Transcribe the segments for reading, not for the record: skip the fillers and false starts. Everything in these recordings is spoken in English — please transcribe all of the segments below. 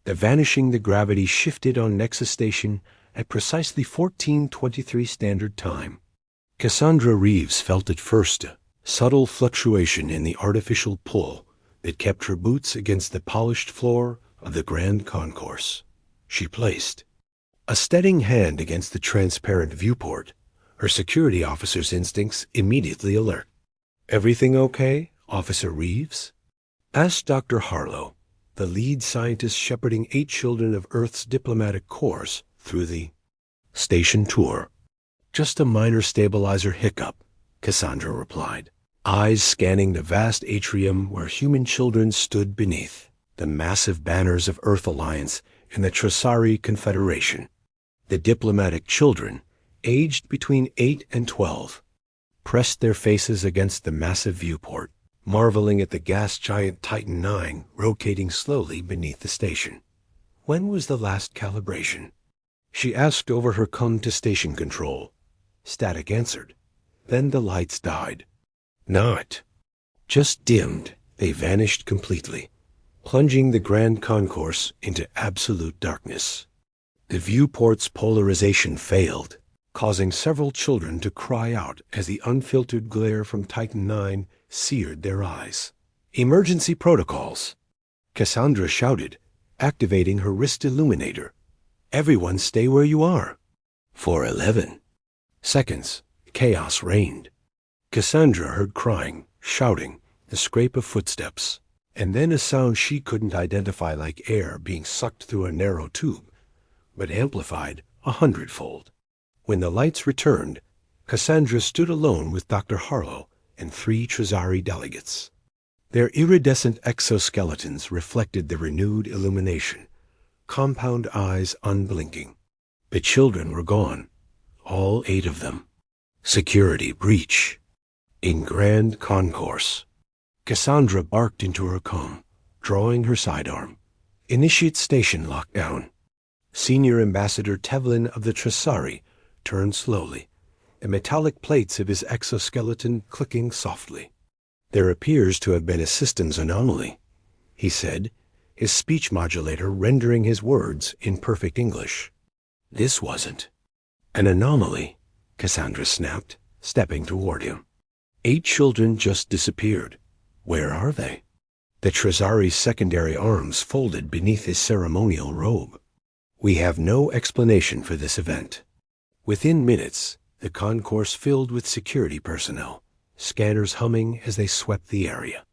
The gravity shifted on Nexus Station at precisely 14:23 Standard Time. Cassandra Reeves felt at first a subtle fluctuation in the artificial pull that kept her boots against the polished floor of the Grand Concourse. She placed a steadying hand against the transparent viewport, her security officer's instincts immediately alert. "Everything okay, Officer Reeves?" asked Dr. Harlow, the lead scientist shepherding 8 children of Earth's diplomatic corps through the station tour. "Just a minor stabilizer hiccup," Cassandra replied, eyes scanning the vast atrium where human children stood beneath the massive banners of Earth Alliance and the Tresari Confederation. The diplomatic children, aged between 8 and 12, pressed their faces against the massive viewport, marveling at the gas giant Titan IX rotating slowly beneath the station. "When was the last calibration?" she asked over her come to station control. Static answered. Then the lights died. Not just dimmed, they vanished completely, plunging the Grand Concourse into absolute darkness. The viewport's polarization failed, causing several children to cry out as the unfiltered glare from Titan IX seared their eyes. "Emergency protocols!" Cassandra shouted, activating her wrist illuminator. "Everyone stay where you are." For 11 seconds, chaos reigned. Cassandra heard crying, shouting, the scrape of footsteps, and then a sound she couldn't identify like air being sucked through a narrow tube, but amplified 100-fold. When the lights returned, Cassandra stood alone with Dr. Harlow and 3 Tresari delegates. Their iridescent exoskeletons reflected the renewed illumination, compound eyes unblinking. The children were gone, all 8 of them. Security breach. In Grand Concourse. Cassandra barked into her com, drawing her sidearm. "Initiate station lockdown." Senior Ambassador Tevlin of the Tresari turned slowly, the metallic plates of his exoskeleton clicking softly. "There appears to have been a systems anomaly," he said, his speech modulator rendering his words in perfect English. "This wasn't an anomaly," Cassandra snapped, stepping toward him. 8 children just disappeared. Where are they? The Tresari's secondary arms folded beneath his ceremonial robe. "We have no explanation for this event." Within minutes, the concourse filled with security personnel, scanners humming as they swept the area.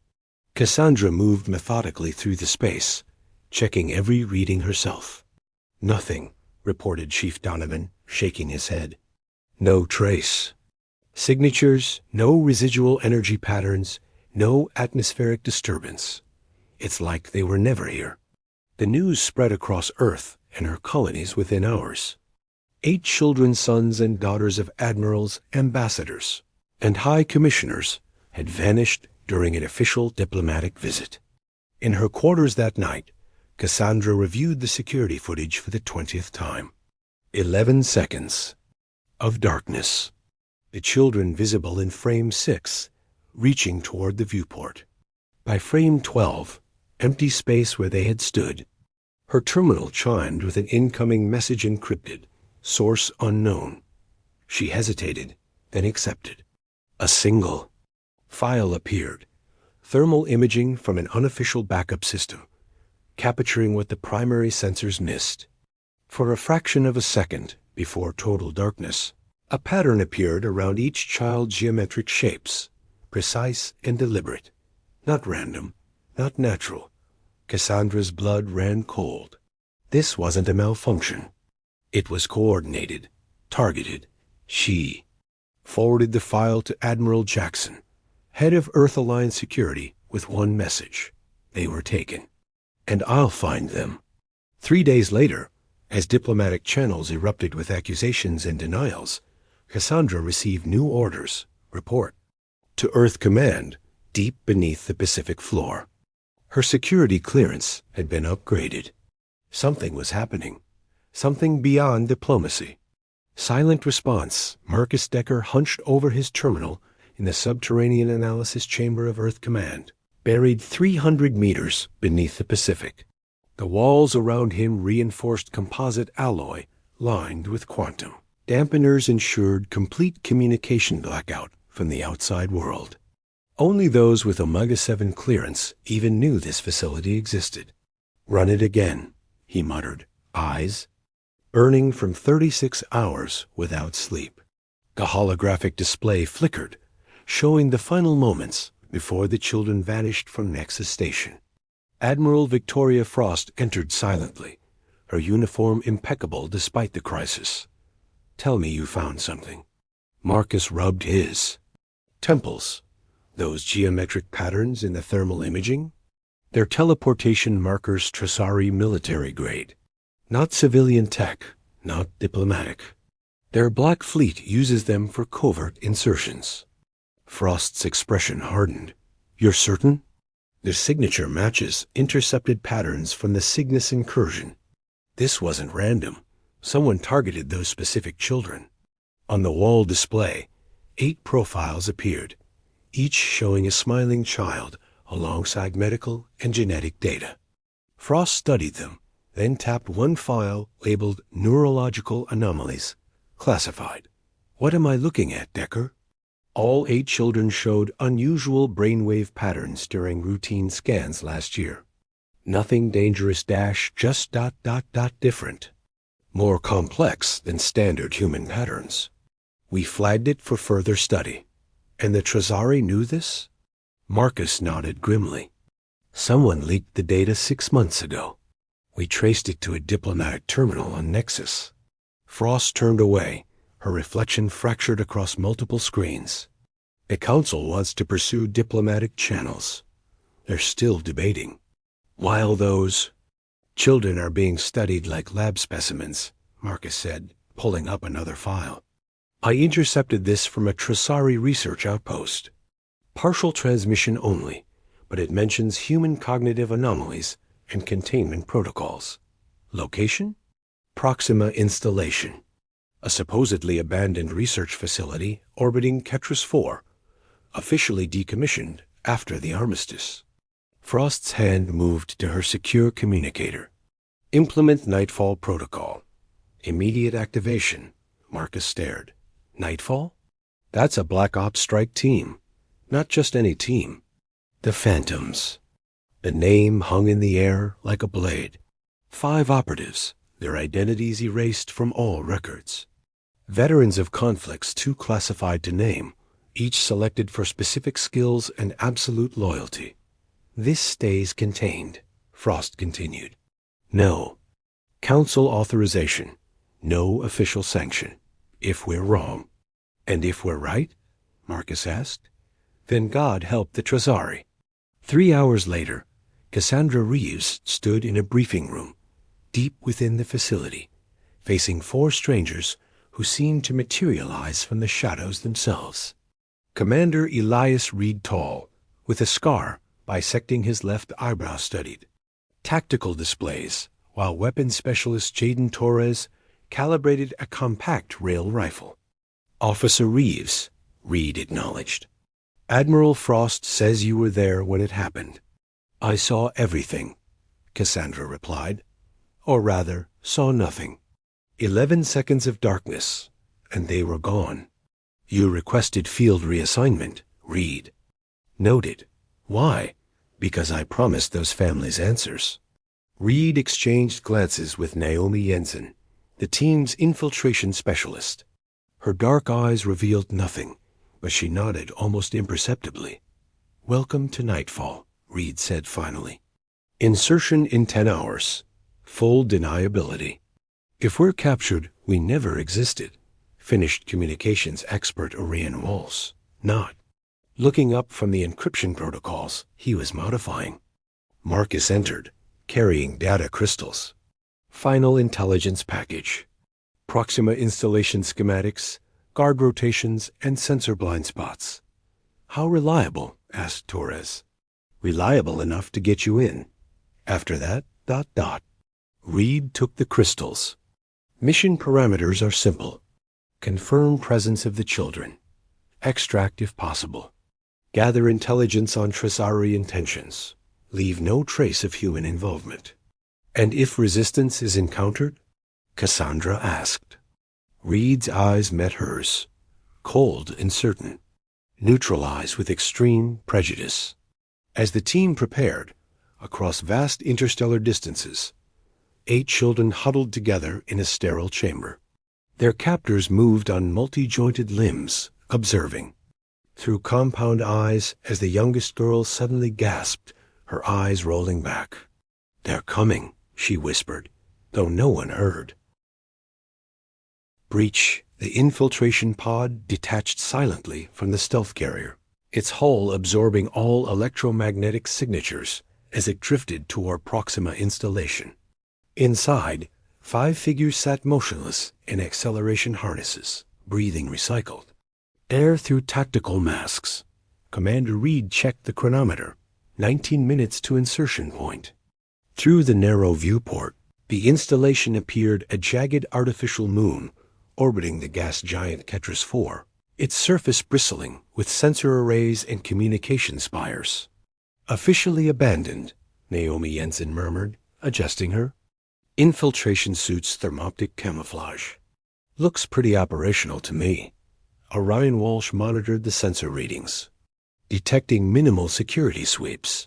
Cassandra moved methodically through the space, checking every reading herself. "Nothing," reported Chief Donovan, shaking his head. "No trace. Signatures, no residual energy patterns, no atmospheric disturbance. It's like they were never here." The news spread across Earth and her colonies within hours. 8 children, sons and daughters of admirals, ambassadors, and high commissioners had vanished during an official diplomatic visit. In her quarters that night, Cassandra reviewed the security footage for the 20th time. 11 seconds of darkness. The children visible in frame 6, reaching toward the viewport. By frame 12, empty space where they had stood. Her terminal chimed with an incoming message encrypted, source unknown. She hesitated, then accepted. A single file appeared, thermal imaging from an unofficial backup system, capturing what the primary sensors missed. For a fraction of a second before total darkness, a pattern appeared around each child's geometric shapes, precise and deliberate, not random, not natural. Cassandra's blood ran cold. This wasn't a malfunction. It was coordinated, targeted. She forwarded the file to Admiral Jackson, head of Earth Alliance Security, with one message. They were taken. And I'll find them. 3 days later, as diplomatic channels erupted with accusations and denials, Cassandra received new orders. Report to Earth Command, deep beneath the Pacific floor. Her security clearance had been upgraded. Something was happening. Something beyond diplomacy. Silent response. Marcus Decker hunched over his terminal in the subterranean analysis chamber of Earth Command, buried 300 meters beneath the Pacific. The walls around him reinforced composite alloy lined with quantum. Dampeners ensured complete communication blackout from the outside world. Only those with Omega-7 clearance even knew this facility existed. "Run it again," he muttered, eyes burning from 36 hours without sleep. The holographic display flickered, showing the final moments before the children vanished from Nexus Station. Admiral Victoria Frost entered silently, her uniform impeccable despite the crisis. "Tell me you found something." Marcus rubbed his temples. "Those geometric patterns in the thermal imaging? They're teleportation markers Tresari military grade. Not civilian tech, not diplomatic. Their Black Fleet uses them for covert insertions." Frost's expression hardened. "You're certain?" "The signature matches intercepted patterns from the Cygnus incursion. This wasn't random. Someone targeted those specific children." On the wall display, 8 profiles appeared, each showing a smiling child alongside medical and genetic data. Frost studied them, then tapped one file labeled Neurological Anomalies, classified. "What am I looking at, Decker?" All 8 children showed unusual brainwave patterns during routine scans last year. Nothing dangerous - just ... different. More complex than standard human patterns. We flagged it for further study. And the Tresari knew this? Marcus nodded grimly. Someone leaked the data 6 months ago. We traced it to a diplomatic terminal on Nexus. Frost turned away, her reflection fractured across multiple screens. The Council wants to pursue diplomatic channels. They're still debating. While those children are being studied like lab specimens, Marcus said, pulling up another file. I intercepted this from a Tresari research outpost. Partial transmission only, but it mentions human cognitive anomalies and containment protocols. Location? Proxima Installation, a supposedly abandoned research facility orbiting Ketras 4, officially decommissioned after the armistice. Frost's hand moved to her secure communicator. Implement Nightfall Protocol. Immediate activation. Marcus stared. Nightfall? That's a Black Ops strike team. Not just any team. The Phantoms. The name hung in the air like a blade. 5 operatives, their identities erased from all records. Veterans of conflicts too classified to name, each selected for specific skills and absolute loyalty. This stays contained, Frost continued. No. Council authorization. No official sanction. If we're wrong. And if we're right? Marcus asked. Then God help the Tresari. 3 hours later, Cassandra Reeves stood in a briefing room, deep within the facility, facing 4 strangers who seemed to materialize from the shadows themselves. Commander Elias Reed Tall, with a scar bisecting his left eyebrow studied. Tactical displays, while weapons specialist Jaden Torres calibrated a compact rail rifle. Officer Reeves, Reed acknowledged. Admiral Frost says you were there when it happened. I saw everything, Cassandra replied. Or rather, saw nothing. 11 seconds of darkness, and they were gone. You requested field reassignment, Reed. Noted. Why? Because I promised those families answers. Reed exchanged glances with Naomi Jensen, the team's infiltration specialist. Her dark eyes revealed nothing, but she nodded almost imperceptibly. Welcome to Nightfall, Reed said finally. Insertion in 10 hours. Full deniability. If we're captured, we never existed, finished communications expert Orion Walls. Not. Looking up from the encryption protocols he was modifying. Marcus entered, carrying data crystals. Final intelligence package. Proxima installation schematics, guard rotations, and sensor blind spots. How reliable? Asked Torres. Reliable enough to get you in. After that, ... Reed took the crystals. Mission parameters are simple. Confirm presence of the children. Extract if possible. Gather intelligence on Tresari intentions. Leave no trace of human involvement. And if resistance is encountered? Cassandra asked. Reed's eyes met hers, cold and certain, neutralized with extreme prejudice. As the team prepared, across vast interstellar distances, 8 children huddled together in a sterile chamber. Their captors moved on multi-jointed limbs, observing. Through compound eyes, as the youngest girl suddenly gasped, her eyes rolling back. "They're coming," she whispered, though no one heard. Breach, the infiltration pod detached silently from the stealth carrier, its hull absorbing all electromagnetic signatures as it drifted toward Proxima installation. Inside, 5 figures sat motionless in acceleration harnesses, breathing recycled air through tactical masks. Commander Reed checked the chronometer. 19 minutes to insertion point. Through the narrow viewport, the installation appeared a jagged artificial moon orbiting the gas giant Ketras 4, its surface bristling with sensor arrays and communication spires. "Officially abandoned," Naomi Jensen murmured, adjusting her infiltration suit's thermoptic camouflage. "Looks pretty operational to me." Orion Walsh monitored the sensor readings, detecting minimal security sweeps.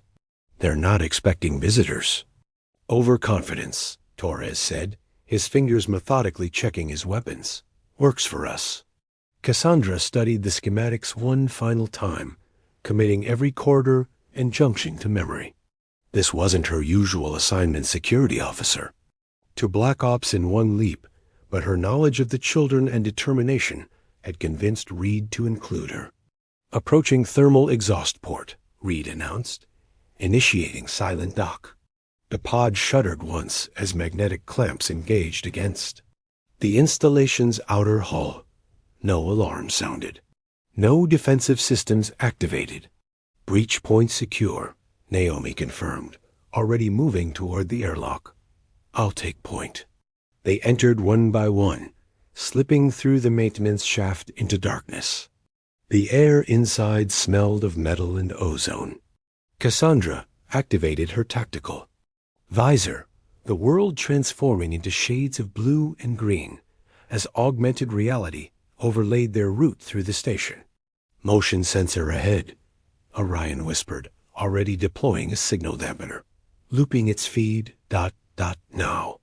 "They're not expecting visitors." "Overconfidence," Torres said, his fingers methodically checking his weapons. "Works for us." Cassandra studied the schematics one final time, committing every corridor and junction to memory. This wasn't her usual assignment security officer. To Black Ops in one leap, but her knowledge of the children and determination had convinced Reed to include her. "Approaching thermal exhaust port," Reed announced, initiating silent dock. The pod shuddered once as magnetic clamps engaged against the installation's outer hull. No alarm sounded. No defensive systems activated. "Breach point secure," Naomi confirmed, already moving toward the airlock. "I'll take point." They entered one by one, slipping through the maintenance shaft into darkness. The air inside smelled of metal and ozone. Cassandra activated her tactical visor, the world transforming into shades of blue and green as augmented reality overlaid their route through the station. "Motion sensor ahead," Orion whispered, already deploying a signal dampener. "Looping its feed, ... now."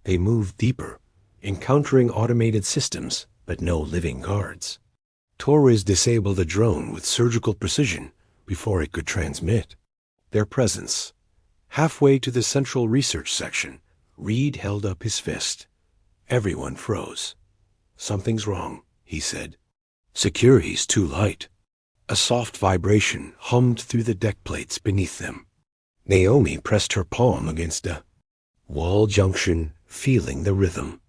They moved deeper, encountering automated systems, but no living guards. Torres disabled a drone with surgical precision before it could transmit their presence. Halfway to the central research section, Reed held up his fist. Everyone froze. "Something's wrong," he said. "Security's too light." A soft vibration hummed through the deck plates beneath them. Naomi pressed her palm against a wall junction, feeling the rhythm.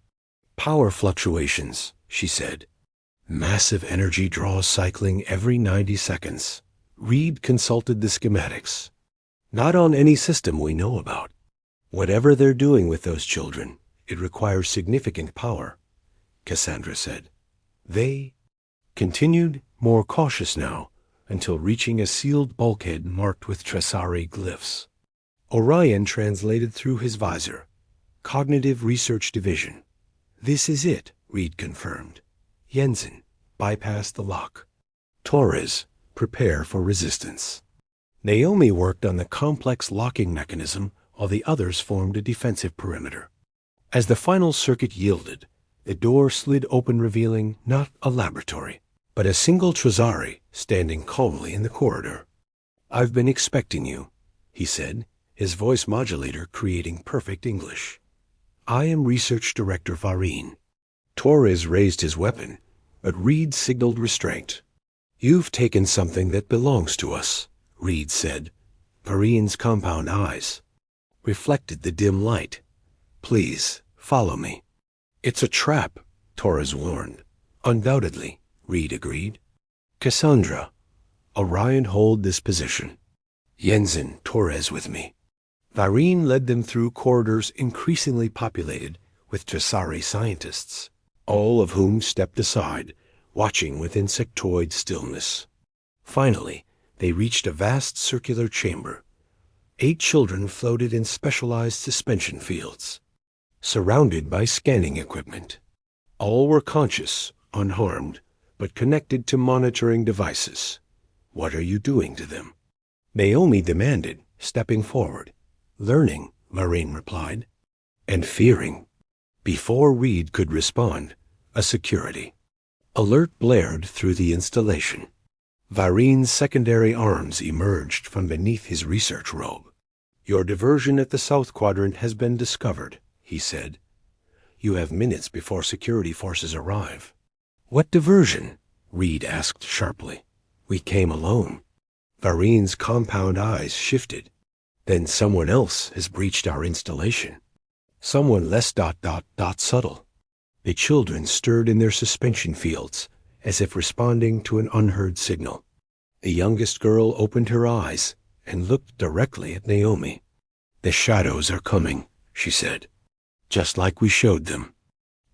"Power fluctuations," she said. "Massive energy draws cycling every 90 seconds. Reed consulted the schematics. "Not on any system we know about. Whatever they're doing with those children, it requires significant power," Cassandra said. They continued, more cautious now, until reaching a sealed bulkhead marked with Tressari glyphs. Orion translated through his visor. "Cognitive Research Division." "This is it," Reed confirmed. Jensen, bypass the lock. Torres, prepare for resistance. Naomi worked on the complex locking mechanism while the others formed a defensive perimeter. As the final circuit yielded, the door slid open, revealing not a laboratory, but a single Tressari standing calmly in the corridor. "I've been expecting you," he said, his voice modulator creating perfect English. "I am Research Director Vareen." Torres raised his weapon, but Reed signaled restraint. "You've taken something that belongs to us," Reed said. Vareen's compound eyes reflected the dim light. "Please, follow me." "It's a trap," Torres warned. "Undoubtedly," Reed agreed. "Cassandra, Orion hold this position. Jensen, Torres with me." Vareen led them through corridors increasingly populated with Tressari scientists, all of whom stepped aside, watching with insectoid stillness. Finally, they reached a vast circular chamber. 8 children floated in specialized suspension fields, surrounded by scanning equipment. All were conscious, unharmed, but connected to monitoring devices. What are you doing to them? Naomi demanded, stepping forward. Learning, Vareen replied, and fearing. Before Reed could respond, a security alert blared through the installation. Vareen's secondary arms emerged from beneath his research robe. Your diversion at the South Quadrant has been discovered, he said. You have minutes before security forces arrive. What diversion? Reed asked sharply. We came alone. Vareen's compound eyes shifted. Then someone else has breached our installation. Someone less ... subtle. The children stirred in their suspension fields, as if responding to an unheard signal. The youngest girl opened her eyes and looked directly at Naomi. The shadows are coming, she said, just like we showed them.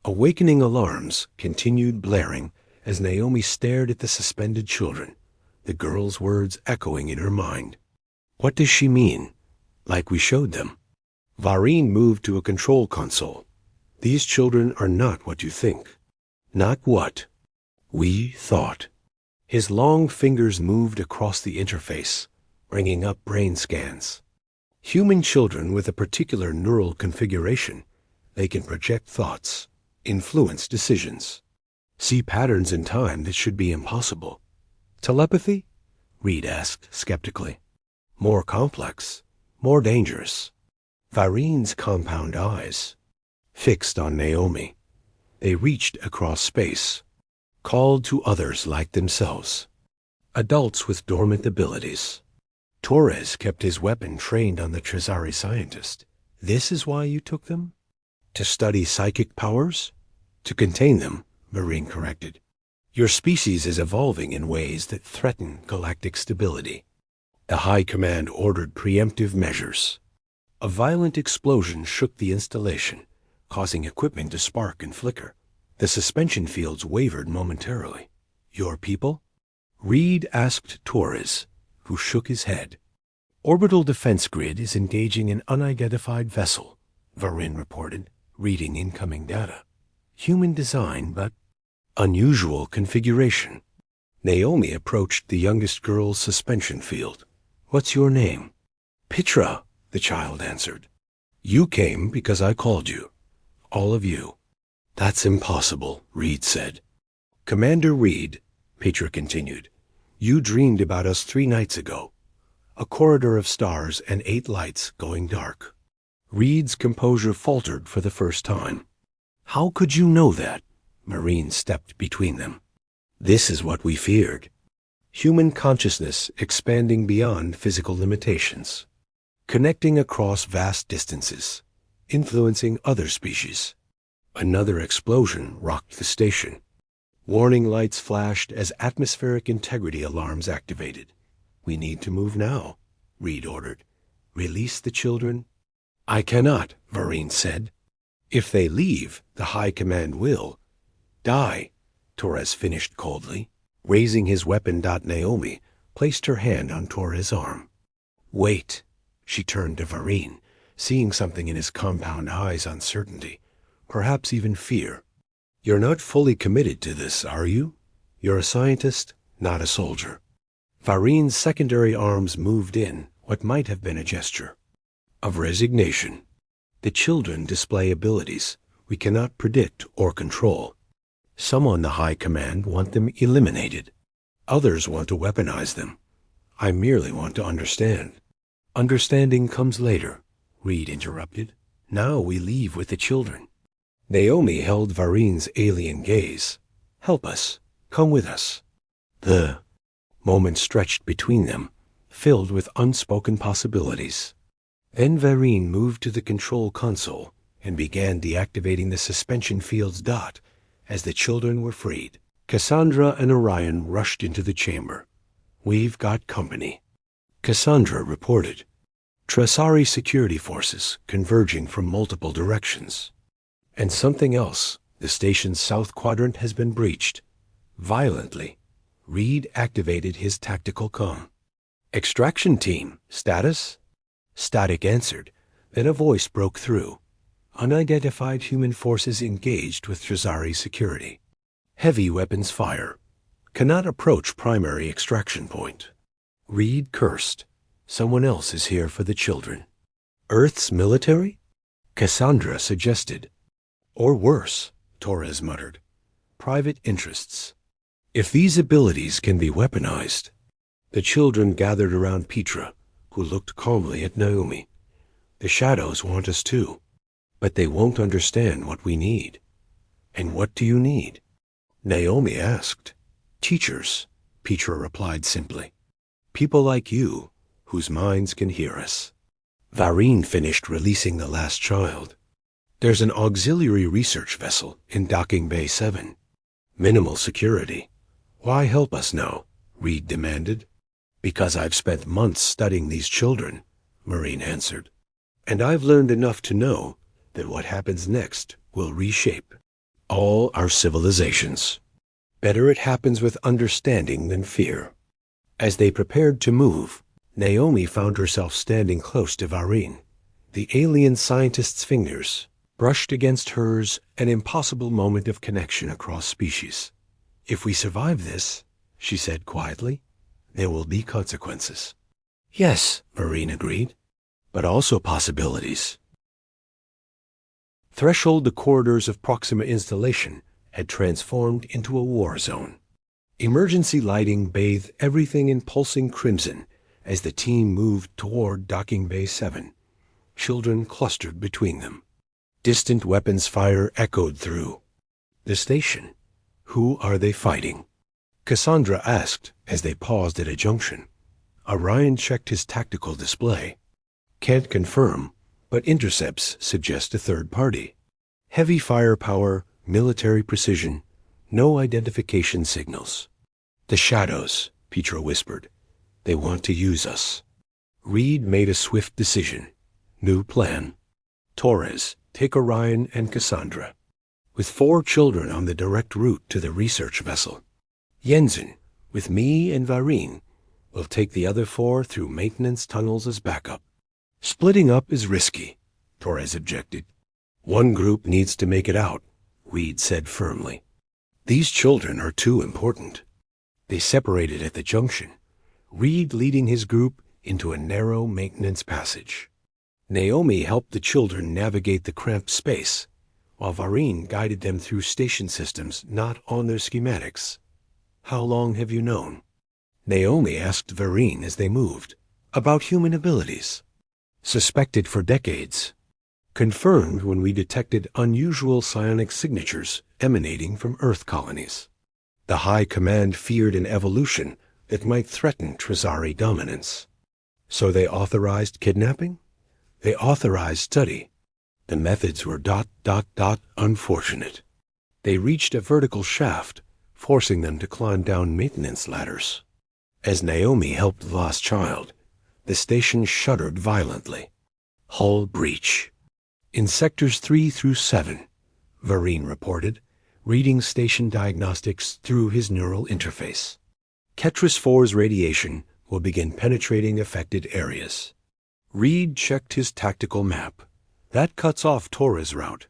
Awakening alarms continued blaring as Naomi stared at the suspended children, the girl's words echoing in her mind. What does she mean? Like we showed them? Vareen moved to a control console. These children are not what you think. Not what we thought. His long fingers moved across the interface, bringing up brain scans. Human children with a particular neural configuration, they can project thoughts, influence decisions, see patterns in time that should be impossible. Telepathy? Reed asked skeptically. More complex, more dangerous. Vareen's compound eyes fixed on Naomi. They reached across space, called to others like themselves, adults with dormant abilities. Torres kept his weapon trained on the Trazari scientist. This is why you took them? To study psychic powers? To contain them, Vareen corrected. Your species is evolving in ways that threaten galactic stability. The High Command ordered preemptive measures. A violent explosion shook the installation, causing equipment to spark and flicker. The suspension fields wavered momentarily. Your people? Reed asked Torres, who shook his head. Orbital Defense Grid is engaging an unidentified vessel, Vareen reported, reading incoming data. Human design, but unusual configuration. Naomi approached the youngest girl's suspension field. What's your name? Pitra, the child answered. You came because I called you. All of you. That's impossible, Reed said. Commander Reed, Pitra continued, you dreamed about us 3 nights ago. A corridor of stars and 8 lights going dark. Reed's composure faltered for the first time. How could you know that? Vareen stepped between them. This is what we feared. Human consciousness expanding beyond physical limitations, connecting across vast distances, influencing other species. Another explosion rocked the station. Warning lights flashed as atmospheric integrity alarms activated. We need to move now, Reed ordered. Release the children. I cannot, Vareen said. If they leave, the High Command will die, Torres finished coldly. Raising his weapon, Naomi placed her hand on Torres' arm. Wait. She turned to Vareen, seeing something in his compound eyes, uncertainty, perhaps even fear. You're not fully committed to this, are you? You're a scientist, not a soldier. Vareen's secondary arms moved in what might have been a gesture of resignation. The children display abilities we cannot predict or control. Some on the High Command want them eliminated. Others want to weaponize them. I merely want to understand. Understanding comes later, Reed interrupted. Now we leave with the children. Naomi held Vareen's alien gaze. Help us. Come with us. The moment stretched between them, filled with unspoken possibilities. Then Vareen moved to the control console and began deactivating the suspension fields. As the children were freed, Cassandra and Orion rushed into the chamber. We've got company, Cassandra reported. Trazari security forces converging from multiple directions. And something else, the station's south quadrant has been breached. Violently, Reed activated his tactical comm. Extraction team, status? Static answered. Then a voice broke through. Unidentified human forces engaged with Trazari security. Heavy weapons fire. Cannot approach primary extraction point. Reed cursed. Someone else is here for the children. Earth's military? Cassandra suggested. Or worse, Torres muttered. Private interests. If these abilities can be weaponized. The children gathered around Petra, who looked calmly at Naomi. The shadows want us too, but they won't understand what we need. And what do you need? Naomi asked. Teachers, Petra replied simply. People like you, whose minds can hear us. Varine finished releasing the last child. There's an auxiliary research vessel in Docking Bay 7. Minimal security. Why help us now? Reed demanded. Because I've spent months studying these children, Marine answered. And I've learned enough to know that what happens next will reshape all our civilizations. Better it happens with understanding than fear. As they prepared to move, Naomi found herself standing close to Varine. The alien scientist's fingers brushed against hers, an impossible moment of connection across species. If we survive this, she said quietly, there will be consequences. Yes, Varine agreed, but also possibilities. Threshold the corridors of Proxima installation had transformed into a war zone. Emergency lighting bathed everything in pulsing crimson as the team moved toward Docking Bay 7. Children clustered between them. Distant weapons fire echoed through the station. Who are they fighting? Cassandra asked as they paused at a junction. Orion checked his tactical display. Can't confirm, but intercepts suggest a third party. Heavy firepower, military precision, no identification signals. The shadows, Petra whispered. They want to use us. Reed made a swift decision. New plan. Torres, take Orion and Cassandra. With 4 children on the direct route to the research vessel. Jensen, with me and Varine, will take the other 4 through maintenance tunnels as backup. Splitting up is risky, Torres objected. One group needs to make it out, Reed said firmly. These children are too important. They separated at the junction, Reed leading his group into a narrow maintenance passage. Naomi helped the children navigate the cramped space, while Varine guided them through station systems not on their schematics. How long have you known? Naomi asked Varine as they moved. About human abilities. Suspected for decades. Confirmed when we detected unusual psionic signatures emanating from Earth colonies. The High Command feared an evolution that might threaten Trazari dominance. So they authorized kidnapping? They authorized study. The methods were ... unfortunate. They reached a vertical shaft, forcing them to climb down maintenance ladders. As Naomi helped the lost child, the station shuddered violently. Hull breach. In sectors 3 through 7, Varine reported, reading station diagnostics through his neural interface. Ketris 4's radiation will begin penetrating affected areas. Reed checked his tactical map. That cuts off Torres' route.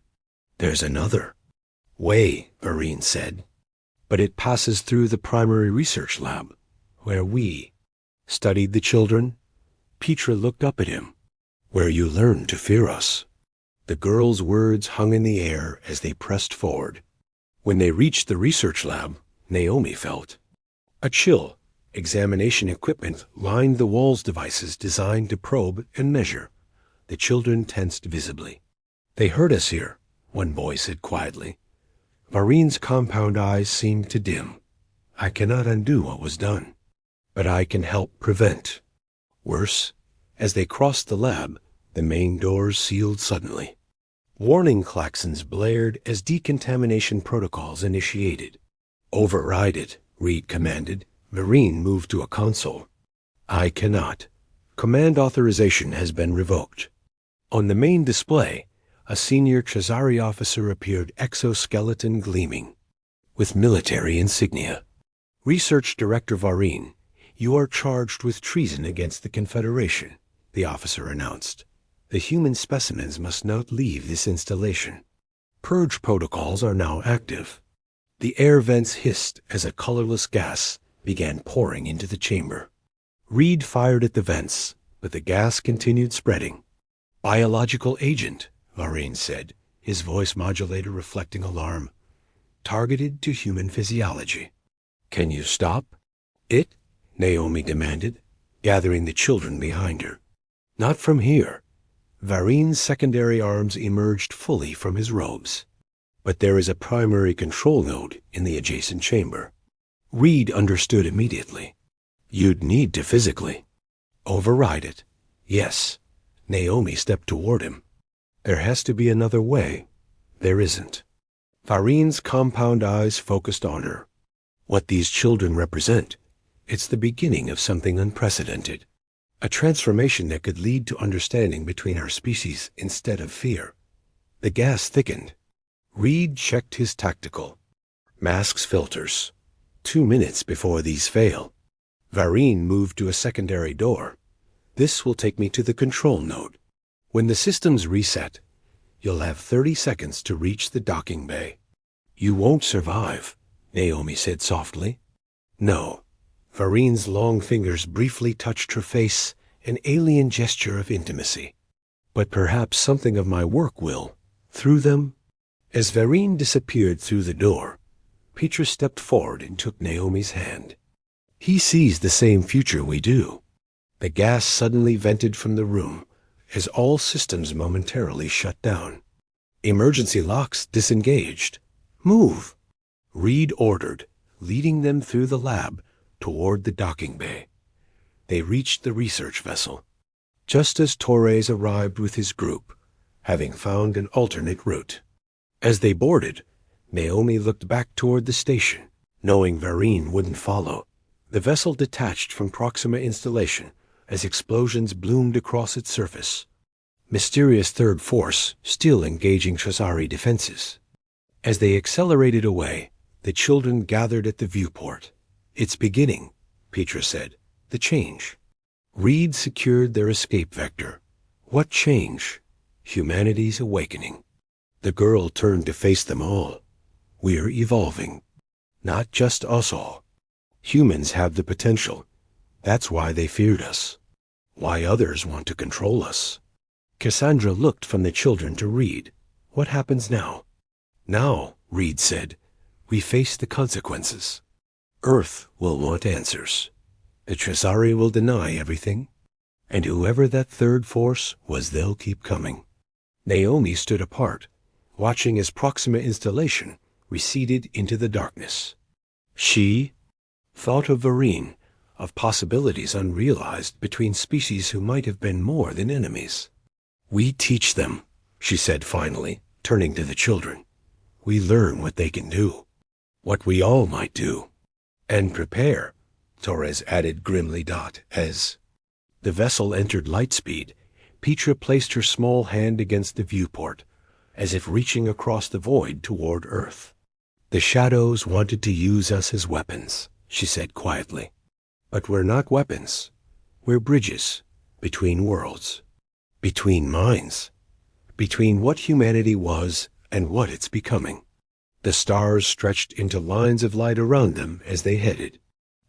There's another way, Varine said, but it passes through the primary research lab, where we studied the children. Petra looked up at him. Where you learned to fear us. The girl's words hung in the air as they pressed forward. When they reached the research lab, Naomi felt a chill. Examination equipment lined the walls, devices designed to probe and measure. The children tensed visibly. They heard us here, one boy said quietly. Varine's compound eyes seemed to dim. I cannot undo what was done, but I can help prevent. Worse, as they crossed the lab, the main doors sealed suddenly. Warning klaxons blared as decontamination protocols initiated. Override it, Reed commanded. Varine moved to a console. I cannot. Command authorization has been revoked. On the main display, a senior Trazari officer appeared, exoskeleton gleaming, with military insignia. Research Director Varine, you are charged with treason against the Confederation. the officer announced. The human specimens must not leave this installation. Purge protocols are now active. The air vents hissed as a colorless gas began pouring into the chamber. Reed fired at the vents, but the gas continued spreading. Biological agent, Vareen said, his voice modulator reflecting alarm. Targeted to human physiology. Can you stop it? Naomi demanded, gathering the children behind her. Not from here. Vareen's secondary arms emerged fully from his robes. But there is a primary control node in the adjacent chamber. Reed understood immediately. You'd need to physically override it. Yes. Naomi stepped toward him. There has to be another way. There isn't. Vareen's compound eyes focused on her. What these children represent, it's the beginning of something unprecedented. A transformation that could lead to understanding between our species instead of fear. The gas thickened. Reed checked his tactical. Masks filters. 2 minutes before these fail. Vareen moved to a secondary door. This will take me to the control node. When the systems reset, you'll have 30 seconds to reach the docking bay. You won't survive, Naomi said softly. No. Vareen's long fingers briefly touched her face, an alien gesture of intimacy. But perhaps something of my work will. Through them? As Vareen disappeared through the door, Petra stepped forward and took Naomi's hand. He sees the same future we do. The gas suddenly vented from the room as all systems momentarily shut down. Emergency locks disengaged. Move! Reed ordered, leading them through the lab toward the docking bay. They reached the research vessel, just as Torres arrived with his group, having found an alternate route. As they boarded, Naomi looked back toward the station, knowing Vareen wouldn't follow. The vessel detached from Proxima installation as explosions bloomed across its surface. Mysterious third force still engaging Chazari defenses. As they accelerated away, the children gathered at the viewport. It's beginning, Petra said. The change. Reed secured their escape vector. What change? Humanity's awakening. The girl turned to face them all. We're evolving. Not just us all. Humans have the potential. That's why they feared us. Why others want to control us. Cassandra looked from the children to Reed. What happens now? Now, Reed said, we face the consequences. Earth will want answers. The Chazari will deny everything. And whoever that third force was, they'll keep coming. Naomi stood apart, watching as Proxima installation receded into the darkness. She thought of Vareen, of possibilities unrealized between species who might have been more than enemies. We teach them, she said finally, turning to the children. We learn what they can do, what we all might do. And prepare, Torres added grimly. As the vessel entered light speed, Petra placed her small hand against the viewport, as if reaching across the void toward Earth. The shadows wanted to use us as weapons, she said quietly. But we're not weapons. We're bridges between worlds, between minds, between what humanity was and what it's becoming. The stars stretched into lines of light around them as they headed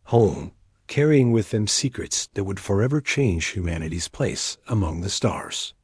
home, carrying with them secrets that would forever change humanity's place among the stars.